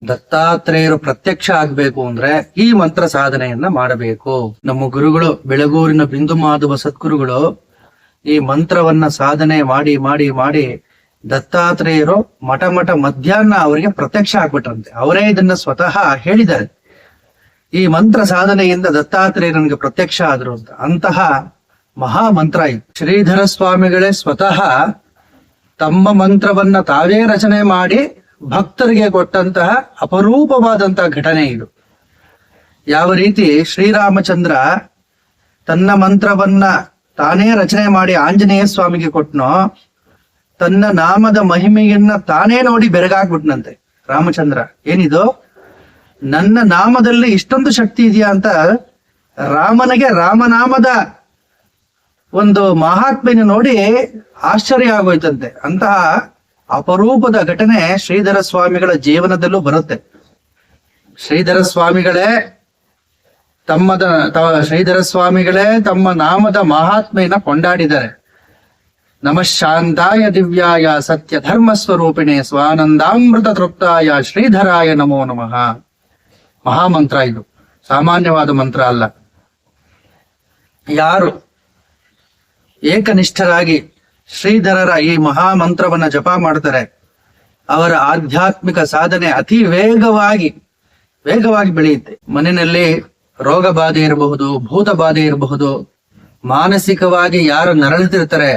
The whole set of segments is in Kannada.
ದತ್ತಾತ್ರೇಯರು ಪ್ರತ್ಯಕ್ಷ ಆಗ್ಬೇಕು ಅಂದ್ರೆ ಈ ಮಂತ್ರ ಸಾಧನೆಯನ್ನ ಮಾಡಬೇಕು. ನಮ್ಮ ಗುರುಗಳು ಬೆಳಗೂರಿನ ಬಿಂದು ಮಾಧವ ಸದ್ಗುರುಗಳು ಈ ಮಂತ್ರವನ್ನ ಸಾಧನೆ ಮಾಡಿ ಮಾಡಿ ಮಾಡಿ ದತ್ತಾತ್ರೇಯರು ಮಠ ಮಧ್ಯಾಹ್ನ ಅವರಿಗೆ ಪ್ರತ್ಯಕ್ಷ ಆಗ್ಬಿಟ್ರಂತೆ. ಅವರೇ ಇದನ್ನ ಸ್ವತಃ ಹೇಳಿದ್ದಾರೆ. ಈ ಮಂತ್ರ ಸಾಧನೆಯಿಂದ ದತ್ತಾತ್ರೇಯ ನನಗೆ ಪ್ರತ್ಯಕ್ಷ ಆದ್ರು ಅಂತ. ಅಂತಹ ಮಹಾ ಮಂತ್ರ ಇದು. ಶ್ರೀಧರ ಸ್ವಾಮಿಗಳೇ ಸ್ವತಃ ತಮ್ಮ ಮಂತ್ರವನ್ನ ತಾವೇ ರಚನೆ ಮಾಡಿ ಭಕ್ತರಿಗೆ ಕೊಟ್ಟಂತಹ ಅಪರೂಪವಾದಂತಹ ಘಟನೆ ಇದು. ಯಾವ ರೀತಿ ಶ್ರೀರಾಮಚಂದ್ರ ತನ್ನ ಮಂತ್ರವನ್ನ ತಾನೇ ರಚನೆ ಮಾಡಿ ಆಂಜನೇಯ ಸ್ವಾಮಿಗೆ ಕೊಟ್ನೋ, ತನ್ನ ನಾಮದ ಮಹಿಮೆಯನ್ನ ತಾನೇ ನೋಡಿ ಬೆರಗಾಗ್ಬಿಟ್ನಂತೆ ರಾಮಚಂದ್ರ. ಏನಿದು, ನನ್ನ ನಾಮದಲ್ಲಿ ಇಷ್ಟೊಂದು ಶಕ್ತಿ ಇದೆಯಾ ಅಂತ ರಾಮನಿಗೆ ರಾಮನಾಮದ ಒಂದು ಮಹಾತ್ಮೆಯನ್ನು ನೋಡಿ ಆಶ್ಚರ್ಯ ಆಗೋಯ್ತಂತೆ. ಅಂತಹ ಅಪರೂಪದ ಘಟನೆ ಶ್ರೀಧರ ಸ್ವಾಮಿಗಳ ಜೀವನದಲ್ಲೂ ಬರುತ್ತೆ. ಶ್ರೀಧರ ಸ್ವಾಮಿಗಳೇ ತಮ್ಮ ನಾಮದ ಮಹಾತ್ಮೆಯನ್ನ ಕೊಂಡಾಡಿದ್ದಾರೆ. ನಮಃ ಶಾಂತಾಯ ದಿವ್ಯಾಯ ಸತ್ಯ ಧರ್ಮ ಸ್ವರೂಪಿಣೆ ಸ್ವಾನಂದಾಮೃತ ತೃಪ್ತಾಯ ಶ್ರೀಧರಾಯ ನಮೋ ನಮಃ. ಮಹಾಮಂತ್ರ ಇದು, ಸಾಮಾನ್ಯವಾದ ಮಂತ್ರ ಅಲ್ಲ. ಯಾರು ಏಕನಿಷ್ಠರಾಗಿ ಶ್ರೀಧರರ ಈ ಮಹಾಮಂತ್ರವನ್ನ ಜಪ ಮಾಡ್ತಾರೆ, ಅವರ ಆಧ್ಯಾತ್ಮಿಕ ಸಾಧನೆ ಅತಿ ವೇಗವಾಗಿ ಬೆಳೆಯುತ್ತೆ. ಮನೆಯಲ್ಲಿ ರೋಗ ಬಾಧೆ ಇರಬಹುದು, ಭೂತ ಬಾಧೆ ಇರಬಹುದು, ಮಾನಸಿಕವಾಗಿ ಯಾರು ನರಳುತ್ತಿರ್ತಾರೆ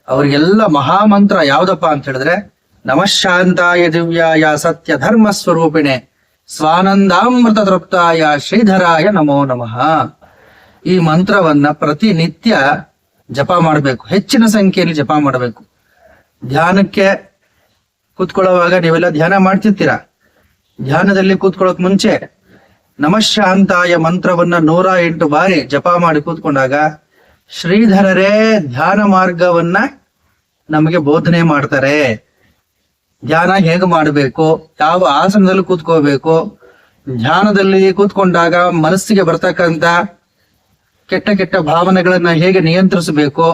ಅವರಿಗೆಲ್ಲ ಮಹಾಮಂತ್ರ ಯಾವ್ದಪ್ಪ ಅಂತ ಹೇಳಿದ್ರೆ ನಮಃ ಶಾಂತಾಯ ದಿವ್ಯಾಯ ಸತ್ಯ ಧರ್ಮ ಸ್ವರೂಪಿಣೆ ಸ್ವಾನಂದಾಮೃತ ತೃಪ್ತಾಯ ಶ್ರೀಧರಾಯ ನಮೋ ನಮಃ. ಈ ಮಂತ್ರವನ್ನ ಪ್ರತಿನಿತ್ಯ ಜಪ ಮಾಡಬೇಕು, ಹೆಚ್ಚಿನ ಸಂಖ್ಯೆಯಲ್ಲಿ ಜಪ ಮಾಡಬೇಕು. ಧ್ಯಾನಕ್ಕೆ ಕೂತ್ಕೊಳ್ಳುವಾಗ ನೀವೆಲ್ಲ ಧ್ಯಾನ ಮಾಡ್ತಿರ್ತೀರಾ. ಧ್ಯಾನದಲ್ಲಿ ಕೂತ್ಕೊಳ್ಳೋಕ್ ಮುಂಚೆ ನಮಃ ಶಾಂತಾಯ ಮಂತ್ರವನ್ನ 108 ಬಾರಿ ಜಪ ಮಾಡಿ ಕೂತ್ಕೊಂಡಾಗ ಶ್ರೀಧರರೇ ಧ್ಯಾನ ಮಾರ್ಗವನ್ನ ನಮಗೆ ಬೋಧನೆ ಮಾಡ್ತಾರೆ. ಧ್ಯಾನ ಹೇಗೆ ಮಾಡಬೇಕು, ಯಾವ ಆಸನದಲ್ಲಿ ಕೂತ್ಕೋಬೇಕು, ಧ್ಯಾನದಲ್ಲಿ ಕೂತ್ಕೊಂಡಾಗ ಮನಸ್ಸಿಗೆ ಬರ್ತಕ್ಕಂಥ ಕೆಟ್ಟ ಭಾವನೆಗಳನ್ನ ಹೇಗೆ ನಿಯಂತ್ರಿಸಬೇಕು,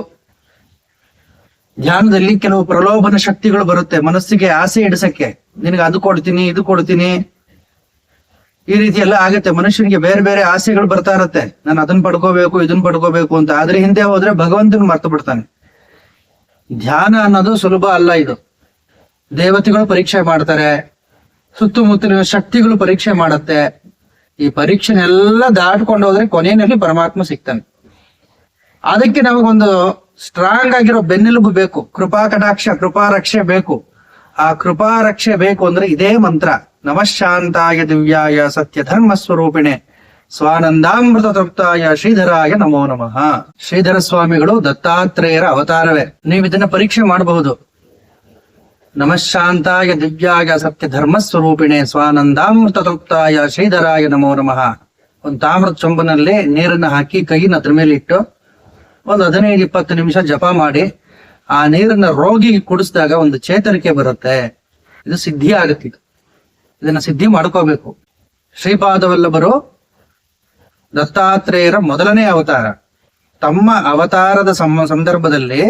ಧ್ಯಾನದಲ್ಲಿ ಕೆಲವು ಪ್ರಲೋಭನ ಶಕ್ತಿಗಳು ಬರುತ್ತೆ ಮನಸ್ಸಿಗೆ ಆಸೆ ಇಡಿಸಕ್ಕೆ, ನಿನಗೆ ಅದು ಕೊಡ್ತೀನಿ ಇದು ಕೊಡ್ತೀನಿ, ಈ ರೀತಿ ಎಲ್ಲ ಆಗತ್ತೆ. ಮನುಷ್ಯನಿಗೆ ಬೇರೆ ಬೇರೆ ಆಸೆಗಳು ಬರ್ತಾ ಇರತ್ತೆ, ನಾನು ಅದನ್ನ ಪಡ್ಕೋಬೇಕು ಇದನ್ನ ಪಡ್ಕೋಬೇಕು ಅಂತ. ಆದ್ರೆ ಹಿಂದೆ ಹೋದ್ರೆ ಭಗವಂತನ ಮರ್ತು ಬಿಡ್ತಾನೆ. ಧ್ಯಾನ ಅನ್ನೋದು ಸುಲಭ ಅಲ್ಲ. ಇದು ದೇವತೆಗಳು ಪರೀಕ್ಷೆ ಮಾಡ್ತಾರೆ, ಸುತ್ತಮುತ್ತಲಿನ ಶಕ್ತಿಗಳು ಪರೀಕ್ಷೆ ಮಾಡತ್ತೆ. ಈ ಪರೀಕ್ಷೆನೆಲ್ಲ ದಾಟ್ಕೊಂಡು ಹೋದ್ರೆ ಕೊನೆಯಲ್ಲಿ ಪರಮಾತ್ಮ ಸಿಗ್ತಾನೆ. ಅದಕ್ಕೆ ನಮಗೊಂದು ಸ್ಟ್ರಾಂಗ್ ಆಗಿರೋ ಬೆನ್ನೆಲುಬು ಬೇಕು, ಕೃಪಾ ಕಟಾಕ್ಷ ಕೃಪಾ ರಕ್ಷೆ ಬೇಕು. ಆ ಕೃಪಾ ರಕ್ಷೆ ಬೇಕು ಅಂದ್ರೆ ಇದೇ ಮಂತ್ರ, ನಮಃ ಶಾಂತಾಯ ದಿವ್ಯಾಯ ಸತ್ಯ ಧರ್ಮ ಸ್ವರೂಪಿಣೆ ಸ್ವಾನಂದಾಮೃತ ತೃಪ್ತಾಯ ಶ್ರೀಧರಾಯ ನಮೋ ನಮಃ. ಶ್ರೀಧರ ಸ್ವಾಮಿಗಳು ದತ್ತಾತ್ರೇಯರ ಅವತಾರವೇ. ನೀವು ಇದನ್ನ ಪರೀಕ್ಷೆ ಮಾಡಬಹುದು. ನಮಃ ಶಾಂತಾಯ ದಿವ್ಯಾಯ ಸತ್ಯ ಧರ್ಮ ಸ್ವರೂಪಿಣೆ ಸ್ವಾನಂದಾಮೃತ ತೃಪ್ತಾಯ ಶ್ರೀಧರಾಯ ನಮೋ ನಮಃ. ಒಂದು ತಾಮ್ರದ ಚೊಂಬನಲ್ಲಿ ನೀರನ್ನ ಹಾಕಿ ಕೈನ ಅದ್ರ ಮೇಲೆ ಇಟ್ಟು ಒಂದು 15-20 ನಿಮಿಷ ಜಪ ಮಾಡಿ ಆ ನೀರನ್ನ ರೋಗಿಗೆ ಕುಡಿಸಿದಾಗ ಒಂದು ಚೇತರಿಕೆ ಬರುತ್ತೆ. ಇದು ಸಿದ್ಧಿ ಆಗುತ್ತೆ. ಇದನ್ನ ಸಿದ್ಧಿ ಮಾಡ್ಕೋಬೇಕು. ಶ್ರೀಪಾದವಲ್ಲಭರು ದತ್ತಾತ್ರೇಯರ ಮೊದಲನೇ ಅವತಾರ. ತಮ್ಮ ಅವತಾರದ ಸಂದರ್ಭದಲ್ಲಿ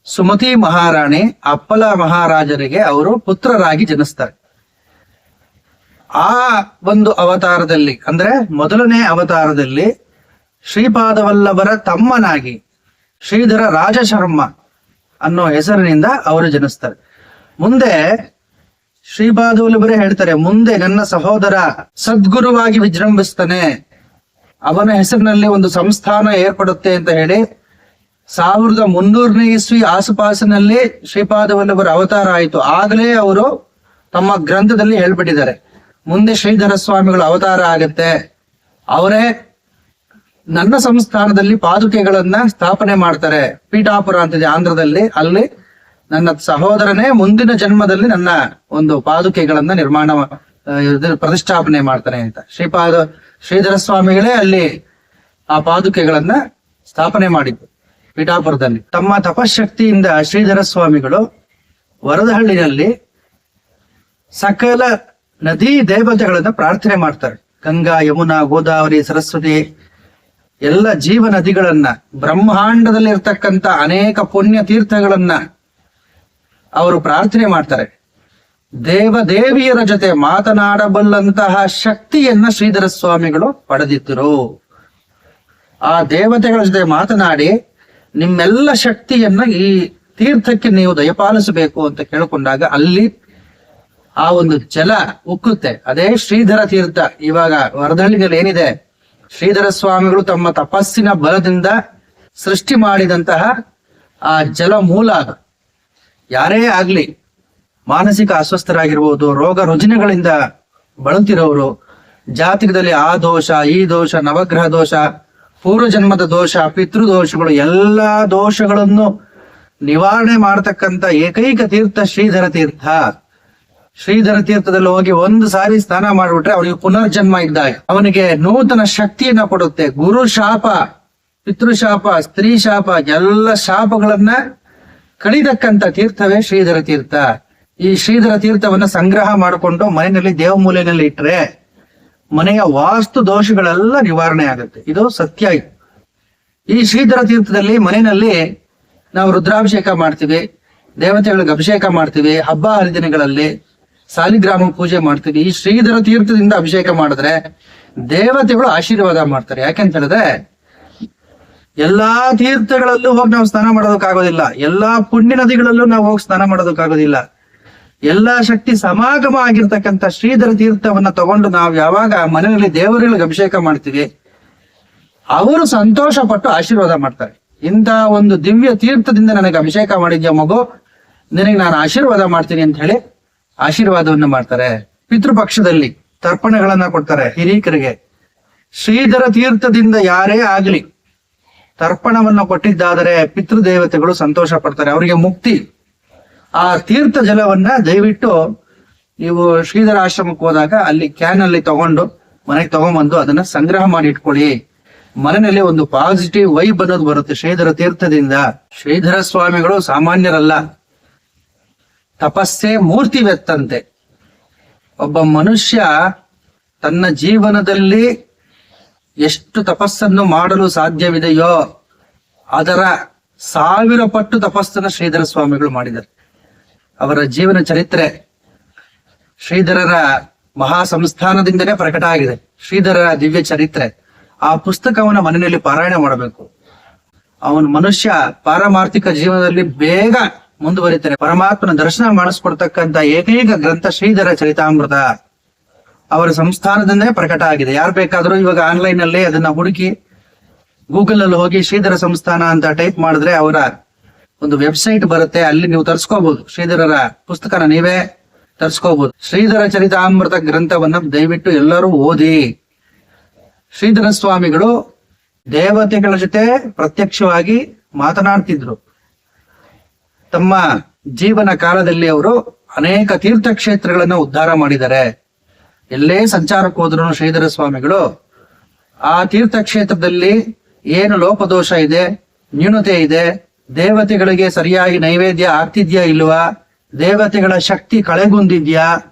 ಸುಮತಿ ಮಹಾರಾಣಿ ಅಪ್ಪಲ ಮಹಾರಾಜರಿಗೆ ಅವರು ಪುತ್ರರಾಗಿ ಜನಿಸ್ತಾರೆ. ಆ ಒಂದು ಅವತಾರದಲ್ಲಿ ಅಂದ್ರೆ ಮೊದಲನೇ ಅವತಾರದಲ್ಲಿ ಶ್ರೀಪಾದವಲ್ಲಭರ ತಮ್ಮನಾಗಿ ಶ್ರೀಧರ ರಾಜಶರ್ಮ ಅನ್ನೋ ಹೆಸರಿನಿಂದ ಅವರು ಜನಿಸ್ತಾರೆ. ಮುಂದೆ ಶ್ರೀಪಾದವಲ್ಲಭರೇ ಹೇಳ್ತಾರೆ, ಮುಂದೆ ನನ್ನ ಸಹೋದರ ಸದ್ಗುರುವಾಗಿ ವಿಜೃಂಭಿಸ್ತಾನೆ, ಅವನ ಹೆಸರಿನಲ್ಲಿ ಒಂದು ಸಂಸ್ಥಾನ ಏರ್ಪಡುತ್ತೆ ಅಂತ ಹೇಳಿ 1300ನೇ ಇಸ್ವಿ ಆಸುಪಾಸಿನಲ್ಲಿ ಶ್ರೀಪಾದವಲ್ಲಭರ ಅವತಾರ ಆಯಿತು. ಆಗಲೇ ಅವರು ತಮ್ಮ ಗ್ರಂಥದಲ್ಲಿ ಹೇಳ್ಬಿಟ್ಟಿದ್ದಾರೆ, ಮುಂದೆ ಶ್ರೀಧರ ಸ್ವಾಮಿಗಳ ಅವತಾರ ಆಗತ್ತೆ, ಅವರೇ ನನ್ನ ಸಂಸ್ಥಾನದಲ್ಲಿ ಪಾದುಕೆಗಳನ್ನ ಸ್ಥಾಪನೆ ಮಾಡ್ತಾರೆ. ಪೀಠಾಪುರ ಅಂತಿದೆ ಆಂಧ್ರದಲ್ಲಿ, ಅಲ್ಲಿ ನನ್ನ ಸಹೋದರನೇ ಮುಂದಿನ ಜನ್ಮದಲ್ಲಿ ನನ್ನ ಒಂದು ಪಾದುಕೆಗಳನ್ನ ಪ್ರತಿಷ್ಠಾಪನೆ ಮಾಡ್ತಾನೆ ಅಂತ ಶ್ರೀಧರ ಸ್ವಾಮಿಗಳೇ ಅಲ್ಲಿ ಆ ಪಾದುಕೆಗಳನ್ನ ಸ್ಥಾಪನೆ ಮಾಡಿದ್ದು ಪೀಠಾಪುರದಲ್ಲಿ. ತಮ್ಮ ತಪಶಕ್ತಿಯಿಂದ ಶ್ರೀಧರ ಸ್ವಾಮಿಗಳು ವರದಹಳ್ಳಿನಲ್ಲಿ ಸಕಲ ನದಿ ದೇವತೆಗಳನ್ನ ಪ್ರಾರ್ಥನೆ ಮಾಡ್ತಾರೆ. ಗಂಗಾ, ಯಮುನಾ, ಗೋದಾವರಿ, ಸರಸ್ವತಿ ಎಲ್ಲ ಜೀವ ನದಿಗಳನ್ನ, ಬ್ರಹ್ಮಾಂಡದಲ್ಲಿ ಇರ್ತಕ್ಕಂಥ ಅನೇಕ ಪುಣ್ಯ ತೀರ್ಥಗಳನ್ನ ಅವರು ಪ್ರಾರ್ಥನೆ ಮಾಡ್ತಾರೆ. ದೇವದೇವಿಯರ ಜೊತೆ ಮಾತನಾಡಬಲ್ಲಂತಹ ಶಕ್ತಿಯನ್ನ ಶ್ರೀಧರ ಸ್ವಾಮಿಗಳು ಪಡೆದಿದ್ದರು. ಆ ದೇವತೆಗಳ ಜೊತೆ ಮಾತನಾಡಿ ನಿಮ್ಮೆಲ್ಲ ಶಕ್ತಿಯನ್ನ ಈ ತೀರ್ಥಕ್ಕೆ ನೀವು ದಯಪಾಲಿಸಬೇಕು ಅಂತ ಕೇಳಿಕೊಂಡಾಗ ಅಲ್ಲಿ ಆ ಒಂದು ಜಲ ಉಕ್ಕುತ್ತೆ. ಅದೇ ಶ್ರೀಧರ ತೀರ್ಥ. ಇವಾಗ ವರದಹಳ್ಳಿನಲ್ಲಿ ಏನಿದೆ, ಶ್ರೀಧರ ಸ್ವಾಮಿಗಳು ತಮ್ಮ ತಪಸ್ಸಿನ ಬಲದಿಂದ ಸೃಷ್ಟಿ ಮಾಡಿದಂತಹ ಆ ಜಲ ಮೂಲ. ಯಾರೇ ಆಗ್ಲಿ ಮಾನಸಿಕ ಅಸ್ವಸ್ಥರಾಗಿರ್ಬೋದು, ರೋಗ ರುಜಿನಗಳಿಂದ ಬಳಲ್ತಿರೋರು, ಜಾತಕದಲ್ಲಿ ಆ ದೋಷ ಈ ದೋಷ, ನವಗ್ರಹ ದೋಷ, ಪೂರ್ವಜನ್ಮದ ದೋಷ, ಪಿತೃದೋಷಗಳು, ಎಲ್ಲಾ ದೋಷಗಳನ್ನು ನಿವಾರಣೆ ಮಾಡತಕ್ಕಂತ ಏಕೈಕ ತೀರ್ಥ ಶ್ರೀಧರ ತೀರ್ಥ. ಶ್ರೀಧರ ತೀರ್ಥದಲ್ಲಿ ಹೋಗಿ ಒಂದು ಸಾರಿ ಸ್ನಾನ ಮಾಡಿಬಿಟ್ರೆ ಅವನಿಗೆ ಪುನರ್ಜನ್ಮ ಇದ್ದಾಗ, ಅವನಿಗೆ ನೂತನ ಶಕ್ತಿಯನ್ನ ಕೊಡುತ್ತೆ. ಗುರು ಶಾಪ, ಪಿತೃಶಾಪ, ಸ್ತ್ರೀ ಶಾಪ, ಎಲ್ಲ ಶಾಪಗಳನ್ನ ಕಳಿದಕ್ಕಂತ ತೀರ್ಥವೇ ಶ್ರೀಧರ ತೀರ್ಥ. ಈ ಶ್ರೀಧರ ತೀರ್ಥವನ್ನ ಸಂಗ್ರಹ ಮಾಡಿಕೊಂಡು ಮನೆಯಲ್ಲಿ ದೇವಮೂಲೆಯಲ್ಲಿ ಇಟ್ರೆ ಮನೆಯ ವಾಸ್ತು ದೋಷಗಳೆಲ್ಲ ನಿವಾರಣೆ ಆಗುತ್ತೆ. ಇದು ಸತ್ಯ. ಈ ಶ್ರೀಧರ ತೀರ್ಥದಲ್ಲಿ ಮನೆಯಲ್ಲಿ ನಾವು ರುದ್ರಾಭಿಷೇಕ ಮಾಡ್ತೀವಿ, ದೇವತೆಗಳಿಗೆ ಅಭಿಷೇಕ ಮಾಡ್ತೀವಿ, ಹಬ್ಬ ಹರಿದಿನಗಳಲ್ಲಿ ಸಾಲಿಗ್ರಾಮ ಪೂಜೆ ಮಾಡ್ತೀವಿ. ಈ ಶ್ರೀಧರ ತೀರ್ಥದಿಂದ ಅಭಿಷೇಕ ಮಾಡಿದ್ರೆ ದೇವತೆಗಳು ಆಶೀರ್ವಾದ ಮಾಡ್ತಾರೆ. ಯಾಕೆಂತ ಹೇಳಿದ್ರೆ ಎಲ್ಲಾ ತೀರ್ಥಗಳಲ್ಲೂ ಹೋಗಿ ನಾವು ಸ್ನಾನ ಮಾಡೋದಕ್ಕಾಗೋದಿಲ್ಲ, ಎಲ್ಲಾ ಪುಣ್ಯ ನದಿಗಳಲ್ಲೂ ನಾವು ಹೋಗಿ ಸ್ನಾನ ಮಾಡೋದಕ್ಕಾಗೋದಿಲ್ಲ. ಎಲ್ಲಾ ಶಕ್ತಿ ಸಮಾಗಮ ಆಗಿರ್ತಕ್ಕಂಥ ಶ್ರೀಧರ ತೀರ್ಥವನ್ನ ತಗೊಂಡು ನಾವು ಯಾವಾಗ ಮನೆಯಲ್ಲಿ ದೇವರುಗಳಿಗೆ ಅಭಿಷೇಕ ಮಾಡ್ತೀವಿ, ಅವರು ಸಂತೋಷ ಪಟ್ಟು ಆಶೀರ್ವಾದ ಮಾಡ್ತಾರೆ. ಇಂತಹ ಒಂದು ದಿವ್ಯ ತೀರ್ಥದಿಂದ ನನಗೆ ಅಭಿಷೇಕ ಮಾಡಿದ್ಯಾ ಮಗು, ನಿನಗೆ ನಾನು ಆಶೀರ್ವಾದ ಮಾಡ್ತೀನಿ ಅಂತ ಹೇಳಿ ಆಶೀರ್ವಾದವನ್ನ ಮಾಡ್ತಾರೆ. ಪಿತೃಪಕ್ಷದಲ್ಲಿ ತರ್ಪಣಗಳನ್ನ ಕೊಡ್ತಾರೆ ಹಿರೀಕರಿಗೆ. ಶ್ರೀಧರ ತೀರ್ಥದಿಂದ ಯಾರೇ ಆಗ್ಲಿ ತರ್ಪಣವನ್ನ ಕೊಟ್ಟಿದ್ದಾದರೆ ಪಿತೃದೇವತೆಗಳು ಸಂತೋಷ ಪಡ್ತಾರೆ, ಅವರಿಗೆ ಮುಕ್ತಿ. ಆ ತೀರ್ಥ ಜಲವನ್ನ ದಯವಿಟ್ಟು ನೀವು ಶ್ರೀಧರ ಆಶ್ರಮಕ್ಕೆ ಹೋದಾಗ ಅಲ್ಲಿ ಕ್ಯಾನ್ ಅಲ್ಲಿ ತಗೊಂಡು ಮನೆಗೆ ತಗೊಂಡ್ಬಂದು ಅದನ್ನ ಸಂಗ್ರಹ ಮಾಡಿ ಇಟ್ಕೊಳ್ಳಿ. ಮನೆಯಲ್ಲಿ ಒಂದು ಪಾಸಿಟಿವ್ ವೈಬ್ ಅನ್ನೋದು ಬರುತ್ತೆ ಶ್ರೀಧರ ತೀರ್ಥದಿಂದ. ಶ್ರೀಧರ ಸ್ವಾಮಿಗಳು ಸಾಮಾನ್ಯರಲ್ಲ, ತಪಸ್ಸೇ ಮೂರ್ತಿವೆತ್ತಂತೆ. ಒಬ್ಬ ಮನುಷ್ಯ ತನ್ನ ಜೀವನದಲ್ಲಿ ಎಷ್ಟು ತಪಸ್ಸನ್ನು ಮಾಡಲು ಸಾಧ್ಯವಿದೆಯೋ ಅದರ 1000 ಪಟ್ಟು ತಪಸ್ಸನ್ನು ಶ್ರೀಧರ ಸ್ವಾಮಿಗಳು ಮಾಡಿದ್ದಾರೆ. ಅವರ ಜೀವನ ಚರಿತ್ರೆ ಶ್ರೀಧರರ ಮಹಾ ಸಂಸ್ಥಾನದಿಂದನೇ ಪ್ರಕಟ ಆಗಿದೆ. ಶ್ರೀಧರರ ದಿವ್ಯ ಚರಿತ್ರೆ, ಆ ಪುಸ್ತಕವನ್ನ ಮನೆಯಲ್ಲಿ ಪಾರಾಯಣ ಮಾಡಬೇಕು. ಅವನ ಮನುಷ್ಯ ಪಾರಮಾರ್ಥಿಕ ಜೀವನದಲ್ಲಿ ಬೇಗ ಮುಂದುವರಿತಾನೆ. ಪರಮಾತ್ಮನ ದರ್ಶನ ಮಾಡಿಸ್ಕೊಡ್ತಕ್ಕಂತ ಏಕೈಕ ಗ್ರಂಥ ಶ್ರೀಧರ ಚರಿತಾಮೃತ ಅವರ ಸಂಸ್ಥಾನದಿಂದನೇ ಪ್ರಕಟ ಆಗಿದೆ. ಯಾರು ಬೇಕಾದ್ರೂ ಇವಾಗ ಆನ್ಲೈನ್ ಅಲ್ಲಿ ಅದನ್ನ ಹುಡುಕಿ ಗೂಗಲ್ ಅಲ್ಲಿ ಹೋಗಿ ಶ್ರೀಧರ ಸಂಸ್ಥಾನ ಅಂತ ಟೈಪ್ ಮಾಡಿದ್ರೆ ಅವರ ಒಂದು ವೆಬ್ಸೈಟ್ ಬರುತ್ತೆ, ಅಲ್ಲಿ ನೀವು ತರಿಸ್ಕೋಬಹುದು. ಶ್ರೀಧರರ ಪುಸ್ತಕನ ನೀವೇ ತರಿಸ್ಕೋಬಹುದು. ಶ್ರೀಧರ ಚರಿತಾಮೃತ ಗ್ರಂಥವನ್ನ ದಯವಿಟ್ಟು ಎಲ್ಲರೂ ಓದಿ. ಶ್ರೀಧರ ಸ್ವಾಮಿಗಳು ದೇವತೆಗಳ ಜೊತೆ ಪ್ರತ್ಯಕ್ಷವಾಗಿ ಮಾತನಾಡ್ತಿದ್ರು. ತಮ್ಮ ಜೀವನ ಕಾಲದಲ್ಲಿ ಅವರು ಅನೇಕ ತೀರ್ಥಕ್ಷೇತ್ರಗಳನ್ನ ಉದ್ಧಾರ ಮಾಡಿದ್ದಾರೆ. ಎಲ್ಲೇ ಸಂಚಾರಕ್ಕೆ ಹೋದ್ರು ಶ್ರೀಧರ ಸ್ವಾಮಿಗಳು ಆ ತೀರ್ಥಕ್ಷೇತ್ರದಲ್ಲಿ ಏನು ಲೋಪದೋಷ ಇದೆ, ನ್ಯೂನತೆ ಇದೆ, ದೇವತೆಗಳಿಗೆ ಸರಿಯಾಗಿ ನೈವೇದ್ಯ ಆಗ್ತಿದ್ಯಾ ಇಲ್ವಾ, ದೇವತೆಗಳ ಶಕ್ತಿ ಕಳೆಗುಂದಿದ್ಯಾ,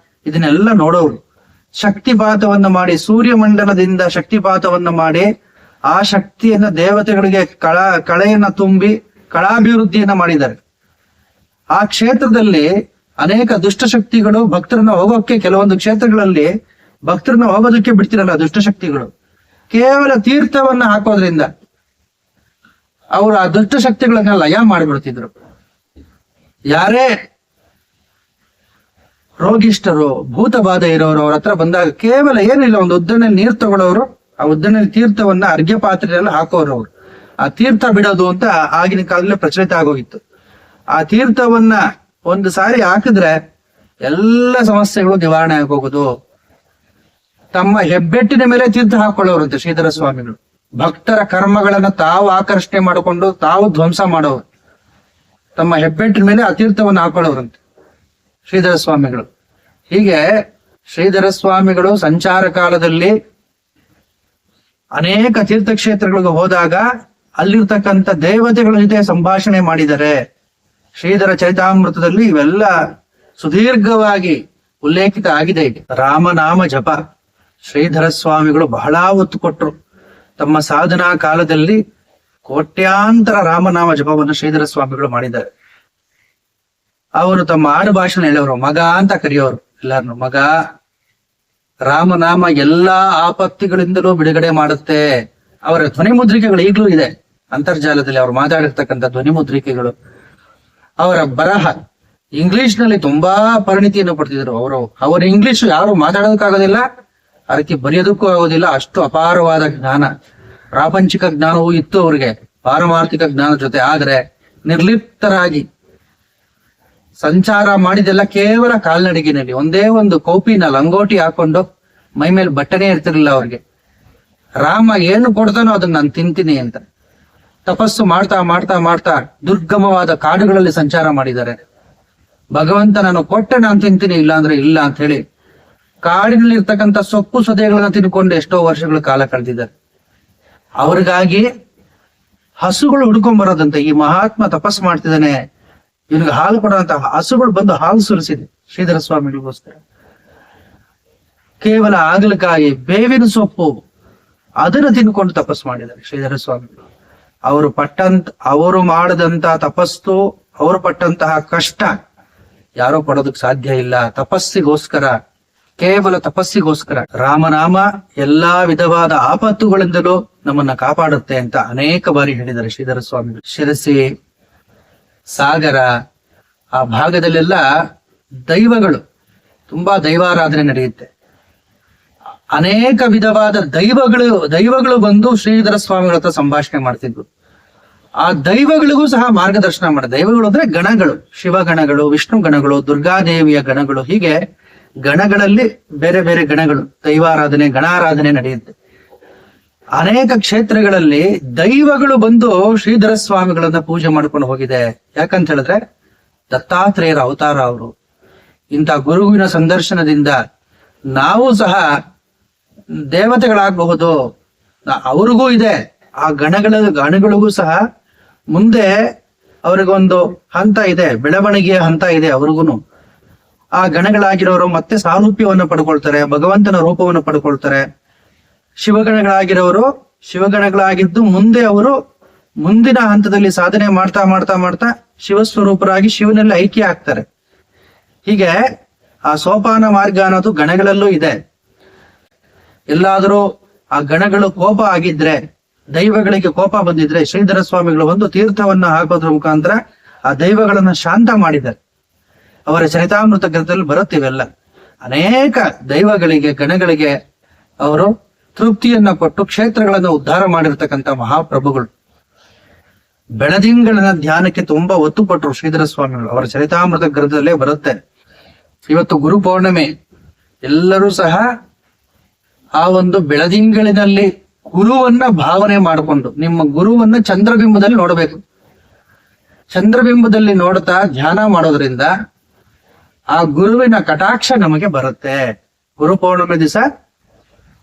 ಇದನ್ನೆಲ್ಲ ನೋಡೋರು. ಶಕ್ತಿಪಾತವನ್ನು ಮಾಡಿ, ಸೂರ್ಯಮಂಡಲದಿಂದ ಶಕ್ತಿಪಾತವನ್ನು ಮಾಡಿ ಆ ಶಕ್ತಿಯನ್ನ ದೇವತೆಗಳಿಗೆ ಕಳೆಯನ್ನ ತುಂಬಿ ಕಳಾಭಿವೃದ್ಧಿಯನ್ನ ಮಾಡಿದ್ದಾರೆ. ಆ ಕ್ಷೇತ್ರದಲ್ಲಿ ಅನೇಕ ದುಷ್ಟಶಕ್ತಿಗಳು ಭಕ್ತರನ್ನ ಹೋಗೋಕೆ, ಕೆಲವೊಂದು ಕ್ಷೇತ್ರಗಳಲ್ಲಿ ಭಕ್ತರನ್ನ ಹೋಗೋದಕ್ಕೆ ಬಿಡ್ತಿರಲ್ಲ ದುಷ್ಟಶಕ್ತಿಗಳು. ಕೇವಲ ತೀರ್ಥವನ್ನ ಹಾಕೋದ್ರಿಂದ ಅವರು ಆ ದುಷ್ಟಶಕ್ತಿಗಳನ್ನ ಲಯ ಮಾಡಿಬಿಡ್ತಿದ್ರು. ಯಾರೇ ರೋಗಿಷ್ಠರು, ಭೂತ ಬಾಧೆ ಇರೋರು ಅವ್ರ ಹತ್ರ ಬಂದಾಗ ಕೇವಲ ಏನಿಲ್ಲ, ಒಂದು ಉದ್ದನೆಯಲ್ಲಿ ನೀರು ತಗೊಳ್ಳೋರು, ಆ ಉದ್ದನೆಯಲ್ಲಿ ತೀರ್ಥವನ್ನ ಅರ್ಘ್ಯ ಪಾತ್ರೆಯಲ್ಲಿ ಹಾಕೋರು. ಅವ್ರು ಆ ತೀರ್ಥ ಬಿಡೋದು ಅಂತ ಆಗಿನ ಕಾಲದಲ್ಲಿ ಪ್ರಚಲಿತ ಆಗೋಗಿತ್ತು. ಆ ತೀರ್ಥವನ್ನ ಒಂದು ಸಾರಿ ಹಾಕಿದ್ರೆ ಎಲ್ಲ ಸಮಸ್ಯೆಗಳು ನಿವಾರಣೆ ಆಗೋಗುದು. ತಮ್ಮ ಹೆಬ್ಬೆಟ್ಟಿನ ಮೇಲೆ ತೀರ್ಥ ಹಾಕೊಳ್ಳೋರಂತೆ ಶ್ರೀಧರ ಸ್ವಾಮಿಗಳು. ಭಕ್ತರ ಕರ್ಮಗಳನ್ನ ತಾವು ಆಕರ್ಷಣೆ ಮಾಡಿಕೊಂಡು ತಾವು ಧ್ವಂಸ ಮಾಡೋರು. ತಮ್ಮ ಹೆಬ್ಬೆಟ್ಟಿನ ಮೇಲೆ ಆ ತೀರ್ಥವನ್ನು ಹಾಕೊಳ್ಳೋರಂತೆ ಶ್ರೀಧರ ಸ್ವಾಮಿಗಳು. ಹೀಗೆ ಶ್ರೀಧರ ಸ್ವಾಮಿಗಳು ಸಂಚಾರ ಕಾಲದಲ್ಲಿ ಅನೇಕ ತೀರ್ಥಕ್ಷೇತ್ರಗಳಿಗೆ ಹೋದಾಗ ಅಲ್ಲಿರ್ತಕ್ಕಂಥ ದೇವತೆಗಳ ಜೊತೆ ಸಂಭಾಷಣೆ ಮಾಡಿದ್ದಾರೆ. ಶ್ರೀಧರ ಚರಿತಾಮೃತದಲ್ಲಿ ಇವೆಲ್ಲ ಸುದೀರ್ಘವಾಗಿ ಉಲ್ಲೇಖಿತ ಆಗಿದೆ. ರಾಮನಾಮ ಜಪ ಶ್ರೀಧರ ಸ್ವಾಮಿಗಳು ಬಹಳ ಒತ್ತು ಕೊಟ್ಟರು. ತಮ್ಮ ಸಾಧನಾ ಕಾಲದಲ್ಲಿ ಕೋಟ್ಯಾಂತರ ರಾಮನಾಮ ಜಪವನ್ನು ಶ್ರೀಧರ ಸ್ವಾಮಿಗಳು ಮಾಡಿದ್ದಾರೆ. ಅವರು ತಮ್ಮ ಆಡು ಭಾಷಣ ಹೇಳೋರು, ಮಗ ಅಂತ ಕರೆಯೋರು ಎಲ್ಲಾರನು. ಮಗ, ರಾಮನಾಮ ಎಲ್ಲಾ ಆಪತ್ತಿಗಳಿಂದಲೂ ಬಿಡುಗಡೆ ಮಾಡುತ್ತೆ. ಅವರ ಧ್ವನಿ ಮುದ್ರಿಕೆಗಳು ಈಗಲೂ ಇದೆ ಅಂತರ್ಜಾಲದಲ್ಲಿ, ಅವ್ರು ಮಾತಾಡಿರ್ತಕ್ಕಂಥ ಧ್ವನಿ ಮುದ್ರಿಕೆಗಳು. ಅವರ ಬರಹ ಇಂಗ್ಲಿಷ್ ನಲ್ಲಿ ತುಂಬಾ ಪರಿಣಿತಿಯನ್ನು ಪಡ್ತಿದ್ರು. ಅವರ ಇಂಗ್ಲಿಷ್ ಯಾರು ಮಾತಾಡೋದಕ್ಕಾಗೋದಿಲ್ಲ, ಅದಕ್ಕೆ ಬರೆಯೋದಕ್ಕೂ ಆಗೋದಿಲ್ಲ. ಅಷ್ಟು ಅಪಾರವಾದ ಜ್ಞಾನ, ಪ್ರಾಪಂಚಿಕ ಜ್ಞಾನವೂ ಇತ್ತು ಅವ್ರಿಗೆ, ಪಾರಮಾರ್ಥಿಕ ಜ್ಞಾನದ ಜೊತೆ. ಆದ್ರೆ ನಿರ್ಲಿಪ್ತರಾಗಿ ಸಂಚಾರ ಮಾಡಿದೆಲ್ಲ ಕೇವಲ ಕಾಲ್ನಡಿಗೆನಲ್ಲಿ. ಒಂದೇ ಒಂದು ಕೌಪಿನ ಲಂಗೋಟಿ ಹಾಕೊಂಡು ಮೈ ಮೇಲೆ ಬಟ್ಟೆನೇ ಇರ್ತಿರ್ಲಿಲ್ಲ ಅವ್ರಿಗೆ. ರಾಮ ಏನು ಕೊಡ್ತಾನೋ ಅದನ್ನ ನಾನು ತಿಂತೀನಿ ಅಂತ ತಪಸ್ಸು ಮಾಡ್ತಾ ಮಾಡ್ತಾ ಮಾಡ್ತಾ ದುರ್ಗಮವಾದ ಕಾಡುಗಳಲ್ಲಿ ಸಂಚಾರ ಮಾಡಿದ್ದಾರೆ. ಭಗವಂತ ನಾನು ಕೊಟ್ಟೆ ನಾನು ತಿಂತೀನಿ, ಇಲ್ಲ ಅಂದ್ರೆ ಇಲ್ಲ ಅಂತ ಹೇಳಿ ಕಾಡಿನಲ್ಲಿ ಇರ್ತಕ್ಕಂಥ ಸೊಪ್ಪು ಸೊದೆಗಳನ್ನ ತಿನ್ಕೊಂಡು ಎಷ್ಟೋ ವರ್ಷಗಳ ಕಾಲ ಕಳೆದಿದ್ದಾರೆ. ಅವ್ರಿಗಾಗಿ ಹಸುಗಳು ಹುಡ್ಕೊಂಡ್ ಬರೋದಂತೆ. ಈ ಮಹಾತ್ಮ ತಪಸ್ಸು ಮಾಡ್ತಿದ್ದಾನೆ, ಇವನಿಗೆ ಹಾಲು ಕೊಡುವಂತ ಹಸುಗಳು ಬಂದು ಹಾಲು ಸುರಿಸಿದೆ ಶ್ರೀಧರ ಸ್ವಾಮಿಗಳಿಗೋಸ್ಕರ. ಕೇವಲ ಆಗಲಕಾಯಿ, ಬೇವಿನ ಸೊಪ್ಪು ಅದನ್ನು ತಿನ್ಕೊಂಡು ತಪಸ್ಸು ಮಾಡಿದ್ದಾರೆ ಶ್ರೀಧರ ಸ್ವಾಮಿಗಳು. ಅವರು ಮಾಡದಂತ ತಪಸ್ಸು, ಅವರು ಪಟ್ಟಂತಹ ಕಷ್ಟ ಯಾರೋ ಪಡೋದಕ್ಕೆ ಸಾಧ್ಯ ಇಲ್ಲ. ತಪಸ್ಸಿಗೋಸ್ಕರ, ಕೇವಲ ತಪಸ್ಸಿಗೋಸ್ಕರ. ರಾಮನಾಮ ಎಲ್ಲಾ ವಿಧವಾದ ಆಪತ್ತುಗಳಿಂದಲೂ ನಮ್ಮನ್ನ ಕಾಪಾಡುತ್ತೆ ಅಂತ ಅನೇಕ ಬಾರಿ ಹೇಳಿದ್ದಾರೆ ಶ್ರೀಧರ ಸ್ವಾಮಿಗಳು. ಶಿರಸಿ, ಸಾಗರ ಆ ಭಾಗದಲ್ಲೆಲ್ಲ ದೈವಗಳು, ತುಂಬಾ ದೈವಾರಾಧನೆ ನಡೆಯುತ್ತೆ. ಅನೇಕ ವಿಧವಾದ ದೈವಗಳು ಬಂದು ಶ್ರೀಧರ ಸ್ವಾಮಿಗಳ ಹತ್ರ ಸಂಭಾಷಣೆ ಮಾಡ್ತಿದ್ರು. ಆ ದೈವಗಳಿಗೂ ಸಹ ಮಾರ್ಗದರ್ಶನ ಮಾಡ. ದೈವಗಳು ಅಂದ್ರೆ ಗಣಗಳು, ಶಿವಗಣಗಳು, ವಿಷ್ಣು ಗಣಗಳು, ದುರ್ಗಾದೇವಿಯ ಗಣಗಳು, ಹೀಗೆ ಗಣಗಳಲ್ಲಿ ಬೇರೆ ಬೇರೆ ಗಣಗಳು, ದೈವಾರಾಧನೆ, ಗಣಾರಾಧನೆ ನಡೆಯುತ್ತೆ. ಅನೇಕ ಕ್ಷೇತ್ರಗಳಲ್ಲಿ ದೈವಗಳು ಬಂದು ಶ್ರೀಧರ ಸ್ವಾಮಿಗಳನ್ನ ಪೂಜೆ ಮಾಡ್ಕೊಂಡು ಹೋಗಿದೆ. ಯಾಕಂತ ಹೇಳಿದ್ರೆ ದತ್ತಾತ್ರೇಯರ ಅವತಾರ ಅವರು. ಇಂಥ ಗುರುವಿನ ಸಂದರ್ಶನದಿಂದ ನಾವು ಸಹ ದೇವತೆಗಳಾಗಬಹುದು. ಅವ್ರಿಗೂ ಇದೆ ಆ ಗಣಗಳಿಗೂ ಸಹ ಮುಂದೆ ಅವ್ರಿಗೊಂದು ಹಂತ ಇದೆ, ಬೆಳವಣಿಗೆಯ ಹಂತ ಇದೆ ಅವ್ರಿಗೂ. ಆ ಗಣಗಳಾಗಿರೋರು ಮತ್ತೆ ಸಾರೂಪ್ಯವನ್ನು ಪಡ್ಕೊಳ್ತಾರೆ, ಭಗವಂತನ ರೂಪವನ್ನು ಪಡ್ಕೊಳ್ತಾರೆ. ಶಿವಗಣಗಳಾಗಿರೋರು ಶಿವಗಣಗಳಾಗಿದ್ದು ಮುಂದೆ ಅವರು ಮುಂದಿನ ಹಂತದಲ್ಲಿ ಸಾಧನೆ ಮಾಡ್ತಾ ಮಾಡ್ತಾ ಮಾಡ್ತಾ ಶಿವಸ್ವರೂಪರಾಗಿ ಶಿವನಲ್ಲಿ ಐಕ್ಯ ಆಗ್ತಾರೆ. ಹೀಗೆ ಆ ಸೋಪಾನ ಮಾರ್ಗ ಅನ್ನೋದು ಗಣಗಳಲ್ಲೂ ಇದೆ. ಎಲ್ಲಾದರೂ ಆ ಗಣಗಳು ಕೋಪ ಆಗಿದ್ರೆ, ದೈವಗಳಿಗೆ ಕೋಪ ಬಂದಿದ್ರೆ ಶ್ರೀಧರ ಸ್ವಾಮಿಗಳು ಒಂದು ತೀರ್ಥವನ್ನ ಹಾಕೋದ್ರ ಮುಖಾಂತರ ಆ ದೈವಗಳನ್ನ ಶಾಂತ ಮಾಡಿದ್ದಾರೆ. ಅವರ ಚರಿತಾಮೃತ ಗ್ರಂಥದಲ್ಲಿ ಬರುತ್ತಿವೆಲ್ಲ. ಅನೇಕ ದೈವಗಳಿಗೆ, ಗಣಗಳಿಗೆ ಅವರು ತೃಪ್ತಿಯನ್ನ ಕೊಟ್ಟು ಕ್ಷೇತ್ರಗಳನ್ನ ಉದ್ಧಾರ ಮಾಡಿರ್ತಕ್ಕಂಥ ಮಹಾಪ್ರಭುಗಳು. ಬೆಳದಿಂಗಳನ ಧ್ಯಾನಕ್ಕೆ ತುಂಬಾ ಒತ್ತು ಕೊಟ್ಟರು ಶ್ರೀಧರ ಸ್ವಾಮಿಗಳು. ಅವರ ಚರಿತಾಮೃತ ಗ್ರಂಥದಲ್ಲೇ ಬರುತ್ತೆ. ಇವತ್ತು ಗುರು ಪೌರ್ಣಿಮೆ, ಎಲ್ಲರೂ ಸಹ ಆ ಒಂದು ಬೆಳದಿಂಗಳಿನಲ್ಲಿ ಗುರುವನ್ನ ಭಾವನೆ ಮಾಡಿಕೊಂಡು, ನಿಮ್ಮ ಗುರುವನ್ನ ಚಂದ್ರಬಿಂಬದಲ್ಲಿ ನೋಡಬೇಕು. ಚಂದ್ರಬಿಂಬದಲ್ಲಿ ನೋಡ್ತಾ ಧ್ಯಾನ ಮಾಡೋದ್ರಿಂದ ಆ ಗುರುವಿನ ಕಟಾಕ್ಷ ನಮಗೆ ಬರುತ್ತೆ. ಗುರು ಪೌರ್ಣಿಮೆ ದಿವಸ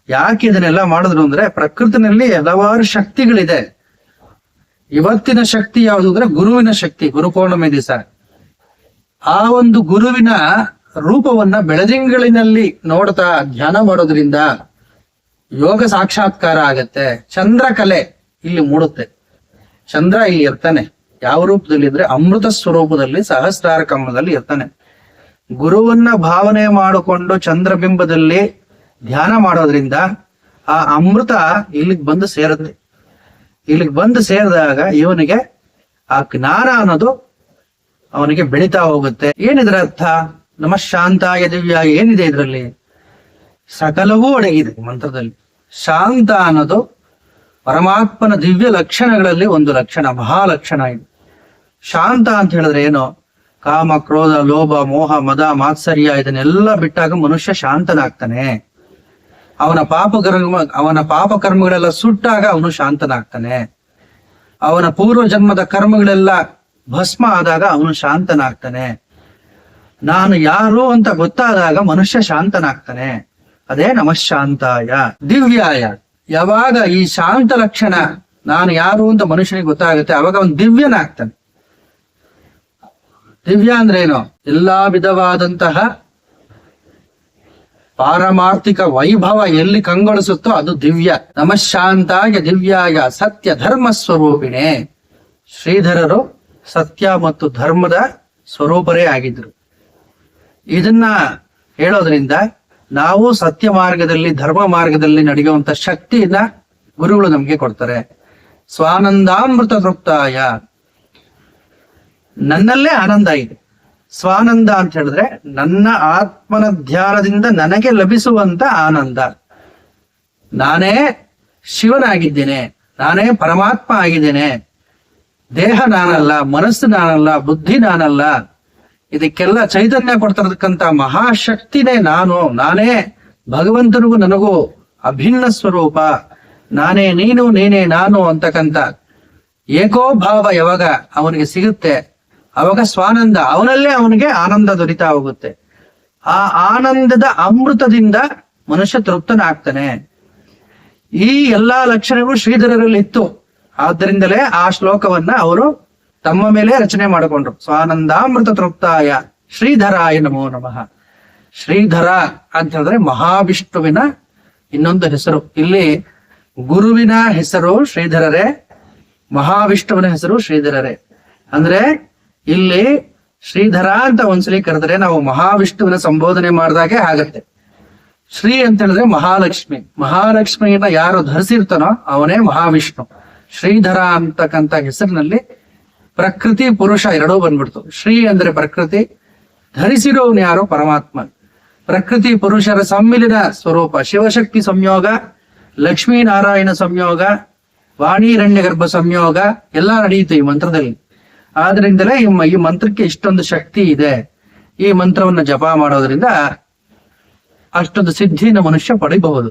ಯಾಕೆ ಇದನ್ನೆಲ್ಲ ಮಾಡಿದ್ರು ಅಂದ್ರೆ, ಪ್ರಕೃತಿನಲ್ಲಿ ಹಲವಾರು ಶಕ್ತಿಗಳಿದೆ. ಇವತ್ತಿನ ಶಕ್ತಿ ಯಾವುದು ಅಂದ್ರೆ ಗುರುವಿನ ಶಕ್ತಿ. ಗುರು ಪೌರ್ಣಿಮೆ ದಿವಸ ಆ ಒಂದು ಗುರುವಿನ ರೂಪವನ್ನ ಬೆಳದಿಂಗಳಿನಲ್ಲಿ ನೋಡ್ತಾ ಧ್ಯಾನ ಮಾಡೋದ್ರಿಂದ ಯೋಗ ಸಾಕ್ಷಾತ್ಕಾರ ಆಗತ್ತೆ. ಚಂದ್ರಕಲೆ ಇಲ್ಲಿ ಮೂಡುತ್ತೆ. ಚಂದ್ರ ಇಲ್ಲಿ ಇರ್ತಾನೆ. ಯಾವ ರೂಪದಲ್ಲಿ ಇದ್ರೆ ಅಮೃತ ಸ್ವರೂಪದಲ್ಲಿ ಸಹಸ್ರಾರ ಕಮಲದಲ್ಲಿ ಇರ್ತಾನೆ. ಗುರುವನ್ನ ಭಾವನೆ ಮಾಡಿಕೊಂಡು ಚಂದ್ರಬಿಂಬದಲ್ಲಿ ಧ್ಯಾನ ಮಾಡೋದ್ರಿಂದ ಆ ಅಮೃತ ಇಲ್ಲಿಗೆ ಬಂದು ಸೇರುತ್ತೆ. ಇಲ್ಲಿಗೆ ಬಂದು ಸೇರಿದಾಗ ಇವನಿಗೆ ಆ ಜ್ಞಾನ ಅನ್ನೋದು ಅವನಿಗೆ ಬೆಳೀತಾ ಹೋಗುತ್ತೆ. ಏನಿದ್ರ ಅರ್ಥ? ನಮ ಶಾಂತಾಯ ದಿವ್ಯಾಯ ಏನಿದೆ ಇದರಲ್ಲಿ? ಸಕಲವೂ ಅಡಗಿದೆ ಮಂತ್ರದಲ್ಲಿ. ಶಾಂತ ಅನ್ನೋದು ಪರಮಾತ್ಮನ ದಿವ್ಯ ಲಕ್ಷಣಗಳಲ್ಲಿ ಒಂದು ಲಕ್ಷಣ, ಮಹಾಲಕ್ಷಣ ಇದು. ಶಾಂತ ಅಂತ ಹೇಳಿದ್ರೆ ಏನು? ಕಾಮ, ಕ್ರೋಧ, ಲೋಭ, ಮೋಹ, ಮದ, ಮಾತ್ಸರ್ಯ ಇದನ್ನೆಲ್ಲ ಬಿಟ್ಟಾಗ ಮನುಷ್ಯ ಶಾಂತನಾಗ್ತಾನೆ. ಅವನ ಪಾಪ ಕರ್ಮಗಳೆಲ್ಲ ಸುಟ್ಟಾಗ ಅವನು ಶಾಂತನಾಗ್ತಾನೆ. ಅವನ ಪೂರ್ವ ಜನ್ಮದ ಕರ್ಮಗಳೆಲ್ಲ ಭಸ್ಮ ಆದಾಗ ಅವನು ಶಾಂತನಾಗ್ತಾನೆ. ನಾನು ಯಾರು ಅಂತ ಗೊತ್ತಾದಾಗ ಮನುಷ್ಯ ಶಾಂತನಾಗ್ತಾನೆ. ಅದೇ ನಮಃಶಾಂತಾಯ ದಿವ್ಯಾಯ. ಯಾವಾಗ ಈ ಶಾಂತ ಲಕ್ಷಣ ನಾನು ಯಾರು ಅಂತ ಮನುಷ್ಯನಿಗೆ ಗೊತ್ತಾಗುತ್ತೆ, ಅವಾಗ ಅವನು ದಿವ್ಯನಾಗ್ತಾನೆ. ದಿವ್ಯ ಅಂದ್ರೆ ಏನು? ಎಲ್ಲಾ ವಿಧವಾದಂತಹ ಪಾರಮಾರ್ಥಿಕ ವೈಭವ ಎಲ್ಲಿ ಕಂಗೊಳಿಸುತ್ತೋ ಅದು ದಿವ್ಯ. ನಮಃಶಾಂತಾಯ ದಿವ್ಯಾಯ ಸತ್ಯ ಧರ್ಮ ಸ್ವರೂಪಿಣೆ. ಶ್ರೀಧರರು ಸತ್ಯ ಮತ್ತು ಧರ್ಮದ ಸ್ವರೂಪರೇ ಆಗಿದ್ರು. ಇದನ್ನ ಹೇಳೋದ್ರಿಂದ ನಾವು ಸತ್ಯ ಮಾರ್ಗದಲ್ಲಿ, ಧರ್ಮ ಮಾರ್ಗದಲ್ಲಿ ನಡೆಯುವಂತ ಶಕ್ತಿಯನ್ನ ಗುರುಗಳು ನಮ್ಗೆ ಕೊಡ್ತಾರೆ. ಸ್ವಾನಂದಾಮೃತ ತೃಪ್ತಾಯ, ನನ್ನಲ್ಲೇ ಆನಂದ ಇದೆ. ಸ್ವಾನಂದ ಅಂತ ಹೇಳಿದ್ರೆ ನನ್ನ ಆತ್ಮನ ಧ್ಯಾನದಿಂದ ನನಗೆ ಲಭಿಸುವಂತ ಆನಂದ. ನಾನೇ ಶಿವನಾಗಿದ್ದೇನೆ, ನಾನೇ ಪರಮಾತ್ಮ ಆಗಿದ್ದೇನೆ. ದೇಹ ನಾನಲ್ಲ, ಮನಸ್ಸು ನಾನಲ್ಲ, ಬುದ್ಧಿ ನಾನಲ್ಲ. ಇದಕ್ಕೆಲ್ಲ ಚೈತನ್ಯ ಕೊಡ್ತಿರತಕ್ಕಂತ ಮಹಾಶಕ್ತಿನೇ ನಾನು. ನಾನೇ ಭಗವಂತನಿಗೂ ನನಗೂ ಅಭಿನ್ನ ಸ್ವರೂಪ. ನಾನೇ ನೀನು, ನೀನೇ ನಾನು ಅಂತಕ್ಕಂಥ ಏಕೋಭಾವ ಯಾವಾಗ ಅವನಿಗೆ ಸಿಗುತ್ತೆ, ಅವಾಗ ಸ್ವಾನಂದ, ಅವನಲ್ಲೇ ಅವನಿಗೆ ಆನಂದ ದೊರೀತಾ ಹೋಗುತ್ತೆ. ಆ ಆನಂದದ ಅಮೃತದಿಂದ ಮನುಷ್ಯ ತೃಪ್ತನಾಗ್ತಾನೆ. ಈ ಎಲ್ಲಾ ಲಕ್ಷಣಗಳು ಶ್ರೀಧರರಲ್ಲಿ ಇತ್ತು. ಆದ್ದರಿಂದಲೇ ಆ ಶ್ಲೋಕವನ್ನ ಅವರು ತಮ್ಮ ಮೇಲೆ ರಚನೆ ಮಾಡಿಕೊಂಡ್ರು. ಸ್ವಾನಂದಾಮೃತ ತೃಪ್ತಾಯ ಶ್ರೀಧರಾಯ ನಮೋ ನಮಃ. ಶ್ರೀಧರ ಅಂತ ಹೇಳಿದ್ರೆ ಮಹಾವಿಷ್ಣುವಿನ ಇನ್ನೊಂದು ಹೆಸರು. ಇಲ್ಲಿ ಗುರುವಿನ ಹೆಸರು ಶ್ರೀಧರರೇ, ಮಹಾವಿಷ್ಣುವಿನ ಹೆಸರು ಶ್ರೀಧರರೇ. ಅಂದ್ರೆ ಇಲ್ಲಿ ಶ್ರೀಧರ ಅಂತ ಒಂದ್ಸಲಿ ಕರೆದ್ರೆ ನಾವು ಮಹಾವಿಷ್ಣುವಿನ ಸಂಬೋಧನೆ ಮಾಡಿದಾಗೆ ಆಗತ್ತೆ. ಶ್ರೀ ಅಂತ ಹೇಳಿದ್ರೆ ಮಹಾಲಕ್ಷ್ಮಿ. ಮಹಾಲಕ್ಷ್ಮಿಯನ್ನ ಯಾರು ಧರಿಸಿರ್ತಾನೋ ಅವನೇ ಮಹಾವಿಷ್ಣು. ಶ್ರೀಧರ ಅಂತಕ್ಕಂಥ ಹೆಸರಿನಲ್ಲಿ ಪ್ರಕೃತಿ ಪುರುಷ ಎರಡೂ ಬಂದ್ಬಿಡ್ತು. ಶ್ರೀ ಅಂದ್ರೆ ಪ್ರಕೃತಿ, ಧರಿಸಿರೋನು ಯಾರು ಪರಮಾತ್ಮ. ಪ್ರಕೃತಿ ಪುರುಷರ ಸಮ್ಮಿಲಿನ ಸ್ವರೂಪ ಶಿವಶಕ್ತಿ ಸಂಯೋಗ, ಲಕ್ಷ್ಮೀನಾರಾಯಣ ಸಂಯೋಗ, ವಾಣಿರಣ್ಯ ಗರ್ಭ ಸಂಯೋಗ ಎಲ್ಲ ನಡೆಯುತ್ತೆ ಈ ಮಂತ್ರದಲ್ಲಿ. ಆದ್ರಿಂದಲೇ ಈ ಮಂತ್ರಕ್ಕೆ ಇಷ್ಟೊಂದು ಶಕ್ತಿ ಇದೆ. ಈ ಮಂತ್ರವನ್ನ ಜಪ ಮಾಡೋದ್ರಿಂದ ಅಷ್ಟೊಂದು ಸಿದ್ಧಿನ ಮನುಷ್ಯ ಪಡಿಬಹುದು.